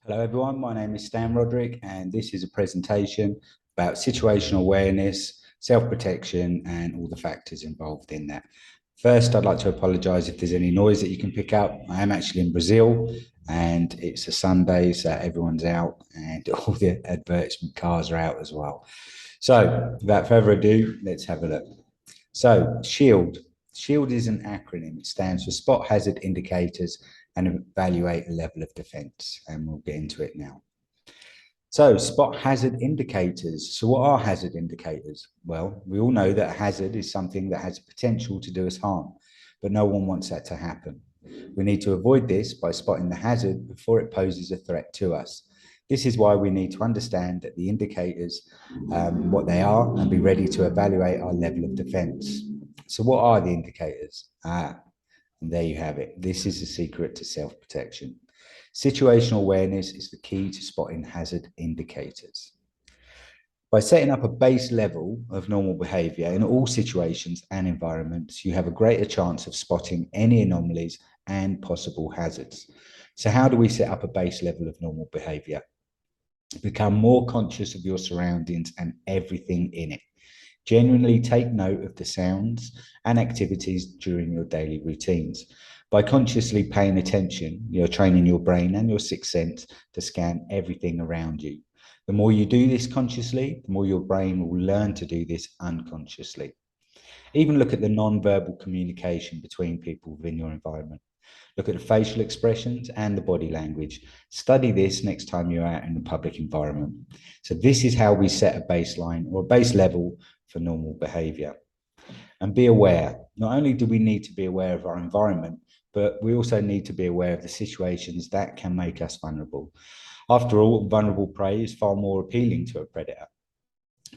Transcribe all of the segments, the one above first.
Hello everyone, my name is Stan Roderick and this is a presentation about situational awareness, self-protection and all the factors involved in that. First, I'd like to apologise if there's any noise that you can pick up. I am actually in Brazil and it's a Sunday, so everyone's out and all the advertisement cars are out as well. So without further ado, let's have a look. So S.H.I.E.L.D. S.H.I.E.L.D. is an acronym. It stands for Spot Hazard Indicators and Evaluate a Level of Defense. And we'll get into it now. So spot hazard indicators. So what are hazard indicators? Well, we all know that a hazard is something that has potential to do us harm, but no one wants that to happen. We need to avoid this by spotting the hazard before it poses a threat to us. This is why we need to understand that the indicators, what they are, and be ready to evaluate our level of defense. So what are the indicators? And there you have it. This is the secret to self-protection. Situational awareness is the key to spotting hazard indicators. By setting up a base level of normal behavior in all situations and environments, you have a greater chance of spotting any anomalies and possible hazards. So how do we set up a base level of normal behavior? Become more conscious of your surroundings and everything in it. Genuinely take note of the sounds and activities during your daily routines. By consciously paying attention, you're training your brain and your sixth sense to scan everything around you. The more you do this consciously, the more your brain will learn to do this unconsciously. Even look at the non-verbal communication between people within your environment. Look at the facial expressions and the body language. Study this next time you're out in the public environment. So this is how we set a baseline or a base level for normal behavior. And be aware. Not only do we need to be aware of our environment, but we also need to be aware of the situations that can make us vulnerable. After all, vulnerable prey is far more appealing to a predator.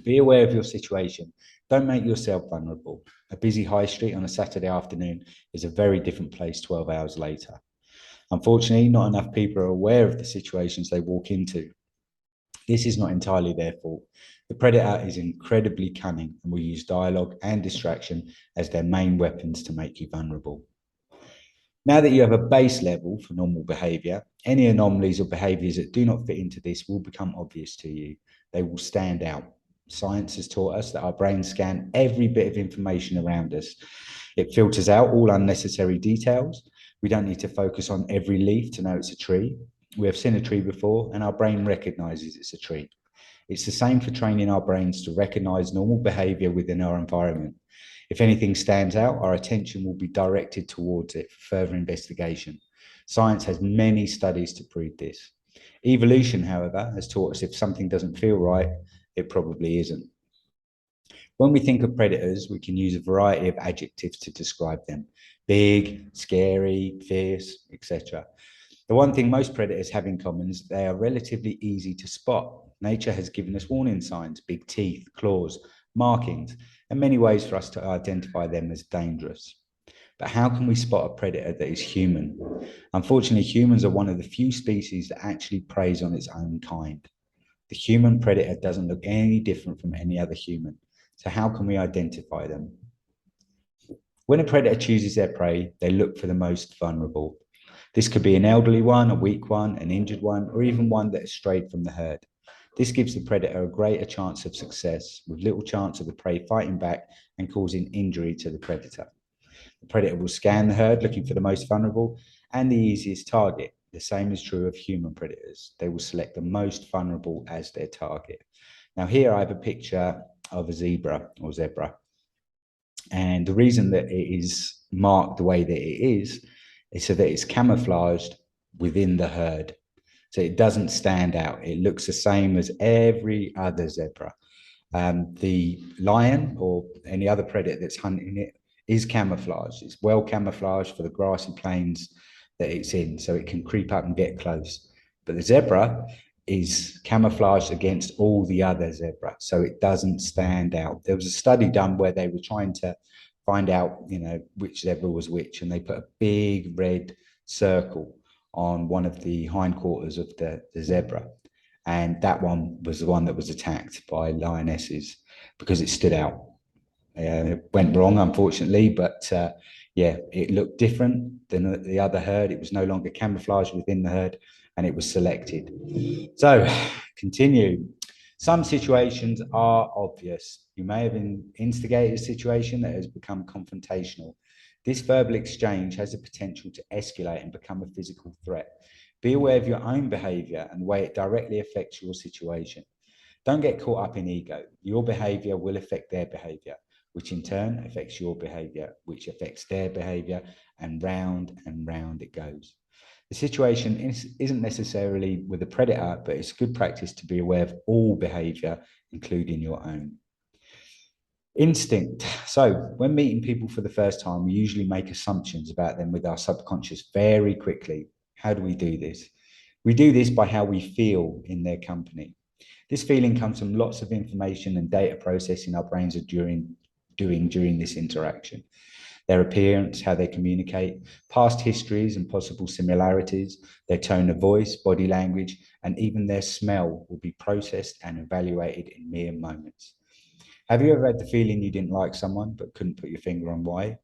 Be aware of your situation. Don't make yourself vulnerable. A busy high street on a Saturday afternoon is a very different place 12 hours later. Unfortunately, not enough people are aware of the situations they walk into. This is not entirely their fault. The predator is incredibly cunning and will use dialogue and distraction as their main weapons to make you vulnerable. Now that you have a base level for normal behavior, any anomalies or behaviors that do not fit into this will become obvious to you. They will stand out. Science has taught us that our brains scan every bit of information around us. It filters out all unnecessary details. We don't need to focus on every leaf to know it's a tree. We have seen a tree before and our brain recognizes it's a tree. It's the same for training our brains to recognize normal behavior within our environment. If anything stands out, our attention will be directed towards it for further investigation. Science has many studies to prove this. Evolution, however, has taught us if something doesn't feel right, it probably isn't. When we think of predators, we can use a variety of adjectives to describe them. Big, scary, fierce, etc. The one thing most predators have in common is they are relatively easy to spot. Nature has given us warning signs, big teeth, claws, markings, and many ways for us to identify them as dangerous. But how can we spot a predator that is human? Unfortunately, humans are one of the few species that actually preys on its own kind. The human predator doesn't look any different from any other human. So how can we identify them? When a predator chooses their prey, they look for the most vulnerable. This could be an elderly one, a weak one, an injured one, or even one that has strayed from the herd. This gives the predator a greater chance of success, with little chance of the prey fighting back and causing injury to the predator. The predator will scan the herd looking for the most vulnerable and the easiest target. The same is true of human predators. They will select the most vulnerable as their target. Now here I have a picture of a zebra or zebra. And the reason that it is marked the way that it is so that it's camouflaged within the herd. So it doesn't stand out. It looks the same as every other zebra. The lion or any other predator that's hunting it is camouflaged. It's well camouflaged for the grassy plains that it's in, so it can creep up and get close. But the zebra is camouflaged against all the other zebra, so it doesn't stand out. There was a study done where they were trying to find out, which zebra was which, and they put a big red circle on one of the hindquarters of the zebra. And that one was the one that was attacked by lionesses because it stood out. It went wrong, unfortunately, but Yeah, it looked different than the other herd. It was no longer camouflaged within the herd, and it was selected. So, continue. Some situations are obvious. You may have instigated a situation that has become confrontational. This verbal exchange has the potential to escalate and become a physical threat. Be aware of your own behavior and the way it directly affects your situation. Don't get caught up in ego. Your behavior will affect their behavior, which in turn affects your behavior, which affects their behavior, and round it goes. The situation isn't necessarily with a predator, but it's good practice to be aware of all behavior, including your own. Instinct. So, when meeting people for the first time, we usually make assumptions about them with our subconscious very quickly. How do we do this? We do this by how we feel in their company. This feeling comes from lots of information and data processing our brains are doing during this interaction. Their appearance, how they communicate, past histories and possible similarities, their tone of voice, body language, and even their smell will be processed and evaluated in mere moments. Have you ever had the feeling you didn't like someone but couldn't put your finger on why?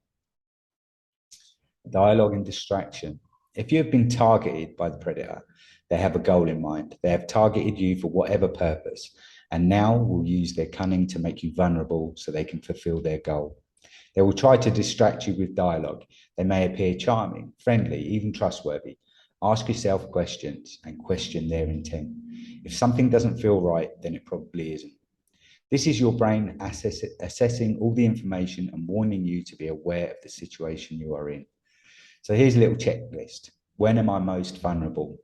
Dialogue and distraction. If you have been targeted by the predator, they have a goal in mind. They have targeted you for whatever purpose, and now will use their cunning to make you vulnerable so they can fulfill their goal. They will try to distract you with dialogue. They may appear charming, friendly, even trustworthy. Ask yourself questions and question their intent. If something doesn't feel right, then it probably isn't. This is your brain assessing all the information and warning you to be aware of the situation you are in. So here's a little checklist. When am I most vulnerable?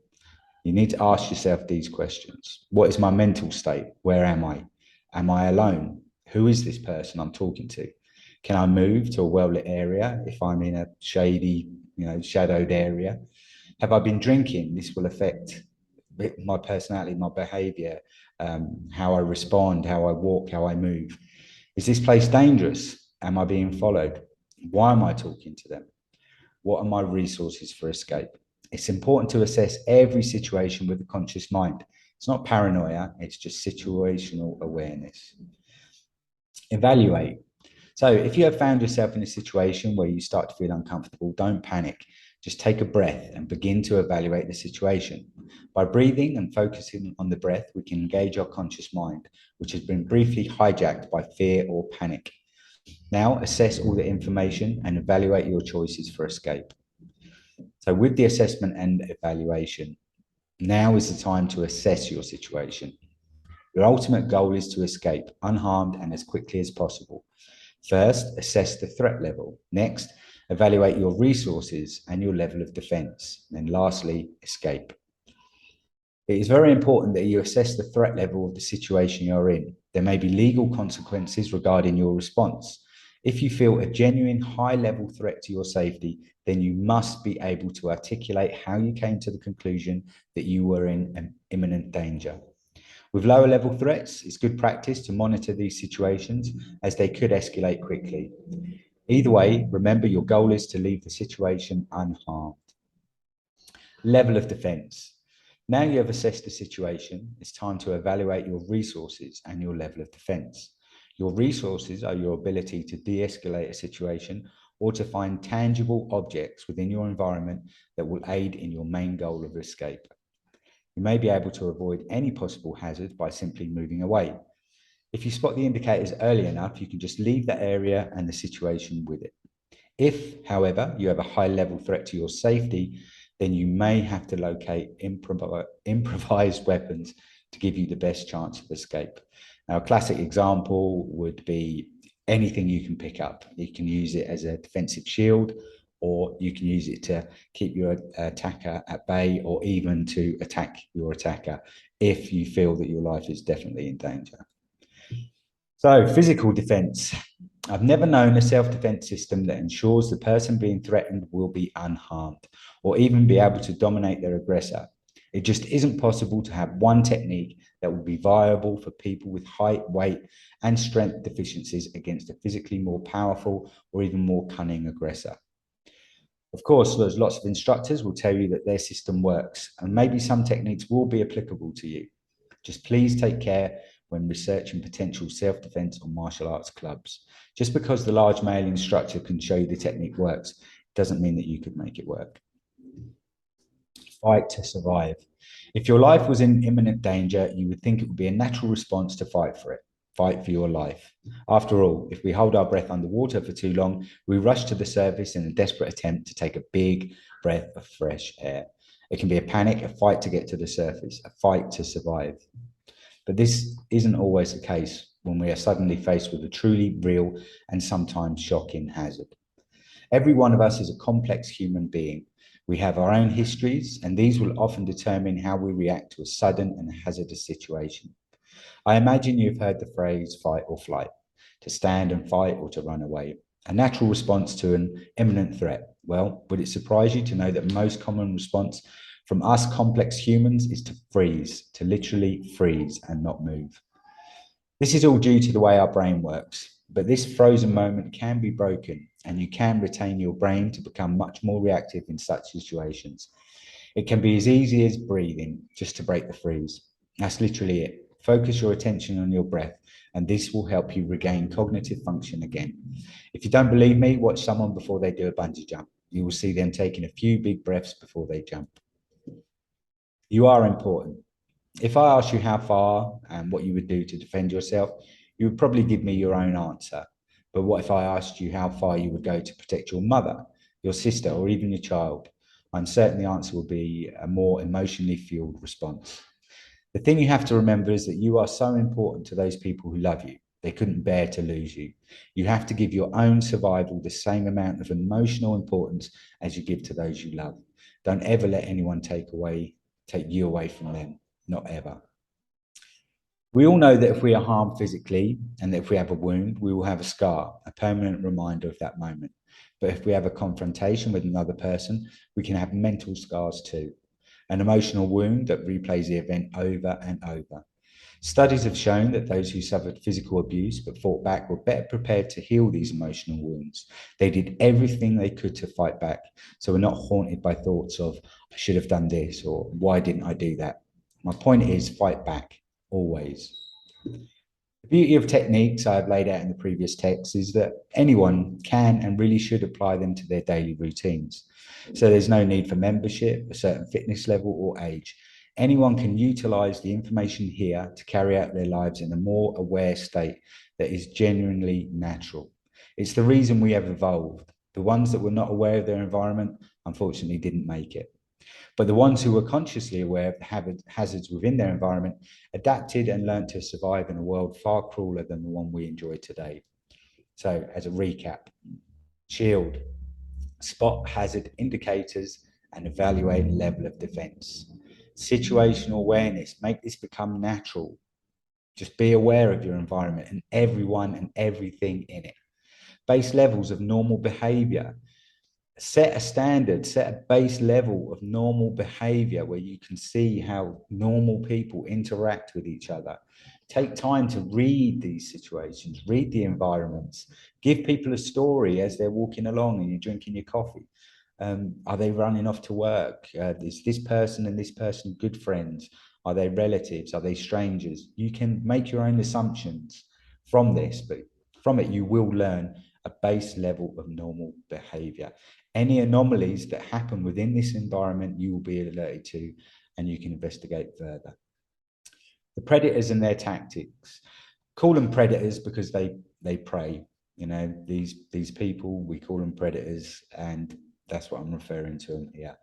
You need to ask yourself these questions. What is my mental state? Where am I? Am I alone? Who is this person I'm talking to? Can I move to a well-lit area if I'm in a shady, shadowed area? Have I been drinking? This will affect my personality, my behavior, how I respond, how I walk, how I move. Is this place dangerous? Am I being followed? Why am I talking to them? What are my resources for escape? It's important to assess every situation with a conscious mind. It's not paranoia, it's just situational awareness. Evaluate. So, if you have found yourself in a situation where you start to feel uncomfortable, don't panic. Just take a breath and begin to evaluate the situation. By breathing and focusing on the breath, we can engage our conscious mind, which has been briefly hijacked by fear or panic. Now, assess all the information and evaluate your choices for escape. So, with the assessment and evaluation, now is the time to assess your situation. Your ultimate goal is to escape unharmed and as quickly as possible. First, assess the threat level. Next, evaluate your resources and your level of defense. Then, lastly, escape. It is very important that you assess the threat level of the situation you're in. There may be legal consequences regarding your response. If you feel a genuine high level threat to your safety, then you must be able to articulate how you came to the conclusion that you were in an imminent danger. With lower level threats, it's good practice to monitor these situations as they could escalate quickly. Either way, remember your goal is to leave the situation unharmed. Level of defense. Now you have assessed the situation, it's time to evaluate your resources and your level of defense. Your resources are your ability to de-escalate a situation or to find tangible objects within your environment that will aid in your main goal of escape. You may be able to avoid any possible hazard by simply moving away. If you spot the indicators early enough, you can just leave that area and the situation with it. If, however, you have a high level threat to your safety, then you may have to locate improvised weapons to give you the best chance of escape. Now, a classic example would be anything you can pick up. You can use it as a defensive shield, or you can use it to keep your attacker at bay, or even to attack your attacker if you feel that your life is definitely in danger. So, physical defense. I've never known a self-defense system that ensures the person being threatened will be unharmed or even be able to dominate their aggressor. It just isn't possible to have one technique that will be viable for people with height, weight, and strength deficiencies against a physically more powerful or even more cunning aggressor. Of course, there's lots of instructors will tell you that their system works, and maybe some techniques will be applicable to you. Just please take care when researching potential self-defense or martial arts clubs. Just because the large male instructor can show you the technique works, doesn't mean that you could make it work. Fight to survive. If your life was in imminent danger, you would think it would be a natural response to fight for it. Fight for your life. After all, if we hold our breath underwater for too long, we rush to the surface in a desperate attempt to take a big breath of fresh air. It can be a panic, a fight to get to the surface, a fight to survive. But this isn't always the case when we are suddenly faced with a truly real and sometimes shocking hazard. Every one of us is a complex human being. We have our own histories, and these will often determine how we react to a sudden and hazardous situation. I imagine you've heard the phrase fight or flight, to stand and fight or to run away, a natural response to an imminent threat. Well, would it surprise you to know that the most common response from us complex humans is to freeze, to literally freeze and not move? This is all due to the way our brain works, but this frozen moment can be broken, and you can retain your brain to become much more reactive in such situations. It can be as easy as breathing, just to break the freeze. That's literally it. Focus your attention on your breath, and this will help you regain cognitive function again. If you don't believe me, watch someone before they do a bungee jump. You will see them taking a few big breaths before they jump. You are important. If I asked you how far and what you would do to defend yourself, you would probably give me your own answer. But what if I asked you how far you would go to protect your mother, your sister, or even your child? I'm certain the answer will be a more emotionally fueled response. The thing you have to remember is that you are so important to those people who love you. They couldn't bear to lose you. You have to give your own survival the same amount of emotional importance as you give to those you love. Don't ever let anyone take you away from them. Not ever. We all know that if we are harmed physically and that if we have a wound, we will have a scar, a permanent reminder of that moment. But if we have a confrontation with another person, we can have mental scars too, an emotional wound that replays the event over and over. Studies have shown that those who suffered physical abuse but fought back were better prepared to heal these emotional wounds. They did everything they could to fight back, so we're not haunted by thoughts of, I should have done this, or why didn't I do that? My point is, fight back, always. The beauty of techniques I've laid out in the previous text is that anyone can and really should apply them to their daily routines. So there's no need for membership, a certain fitness level, or age. Anyone can utilize the information here to carry out their lives in a more aware state that is genuinely natural. It's the reason we have evolved. The ones that were not aware of their environment, unfortunately, didn't make it. But the ones who were consciously aware of the hazards within their environment adapted and learned to survive in a world far crueler than the one we enjoy today. So, as a recap, S.H.I.E.L.D, spot hazard indicators and evaluate level of defense. Situational awareness, make this become natural. Just be aware of your environment and everyone and everything in it. Base levels of normal behavior. Set a standard, set a base level of normal behavior where you can see how normal people interact with each other. Take time to read these situations, read the environments, give people a story as they're walking along and you're drinking your coffee. Are they running off to work? Is this person and this person good friends? Are they relatives? Are they strangers? You can make your own assumptions from this, but from it you will learn a base level of normal behavior. Any anomalies that happen within this environment, you will be alerted to, and you can investigate further. The predators and their tactics. Call them predators because they prey. You know, these people, we call them predators, and that's what I'm referring to them here.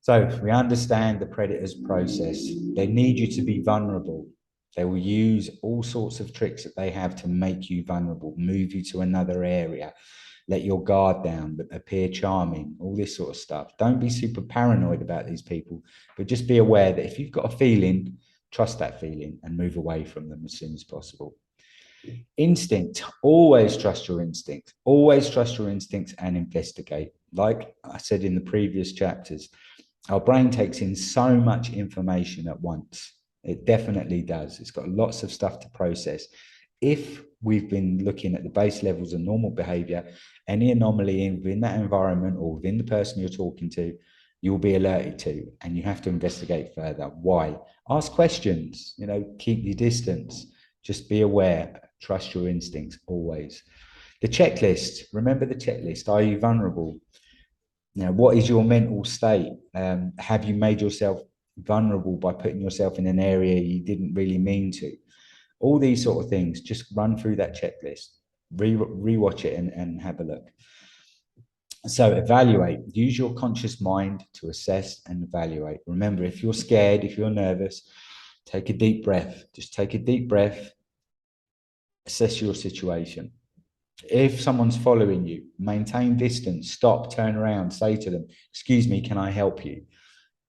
So we understand the predator's process. They need you to be vulnerable. They will use all sorts of tricks that they have to make you vulnerable, move you to another area, let your guard down, but appear charming, all this sort of stuff. Don't be super paranoid about these people, but just be aware that if you've got a feeling, trust that feeling and move away from them as soon as possible. Instinct, always trust your instincts. Always trust your instincts and investigate. Like I said in the previous chapters, our brain takes in so much information at once. It definitely does. It's got lots of stuff to process. If we've been looking at the base levels of normal behavior, any anomaly within that environment or within the person you're talking to, you'll be alerted to, and you have to investigate further. Why? Ask questions, keep your distance, just be aware, trust your instincts always. The checklist, remember the checklist. Are you vulnerable? What is your mental state? Have you made yourself vulnerable by putting yourself in an area you didn't really mean to? All these sort of things, just run through that checklist, rewatch it and have a look. So evaluate, use your conscious mind to assess and evaluate. Remember, if you're scared, if you're nervous, take a deep breath. Just take a deep breath, assess your situation. If someone's following you, maintain distance, stop, turn around, say to them, excuse me, can I help you?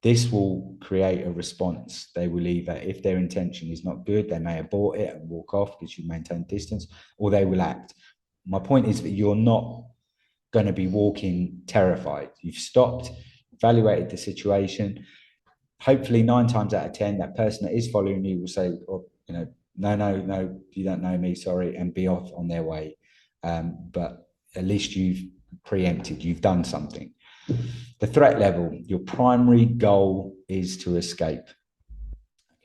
This will create a response. They will either, if their intention is not good, they may abort it and walk off because you maintain distance, or they will act. My point is that you're not going to be walking terrified. You've stopped, evaluated the situation. Hopefully 9 times out of 10, that person that is following you will say, oh, no, you don't know me, sorry, and be off on their way. But at least you've preempted, you've done something. The threat level, your primary goal is to escape.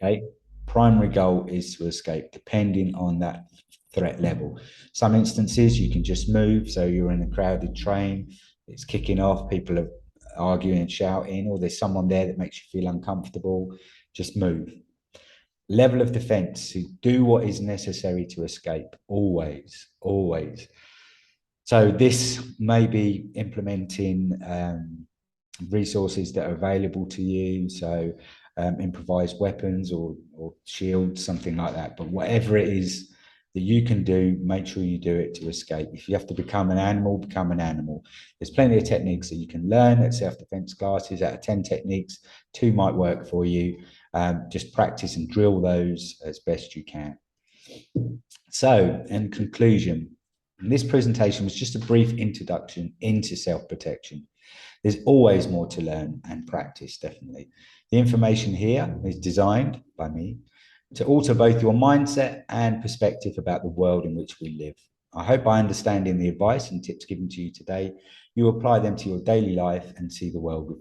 Okay, primary goal is to escape, depending on that threat level. Some instances you can just move, so you're in a crowded train, it's kicking off, people are arguing and shouting, or there's someone there that makes you feel uncomfortable, just move. Level of defense, so do what is necessary to escape, always. So this may be implementing resources that are available to you, so improvised weapons or shields, something like that. But whatever it is that you can do, make sure you do it to escape. If you have to become an animal, become an animal. There's plenty of techniques that you can learn at self-defense classes. Out of 10 techniques, 2 might work for you. Just practice and drill those as best you can. So, in conclusion, this presentation was just a brief introduction into self-protection. There's always more to learn and practice, definitely. The information here is designed by me to alter both your mindset and perspective about the world in which we live. I hope by understanding the advice and tips given to you today, you apply them to your daily life and see the world with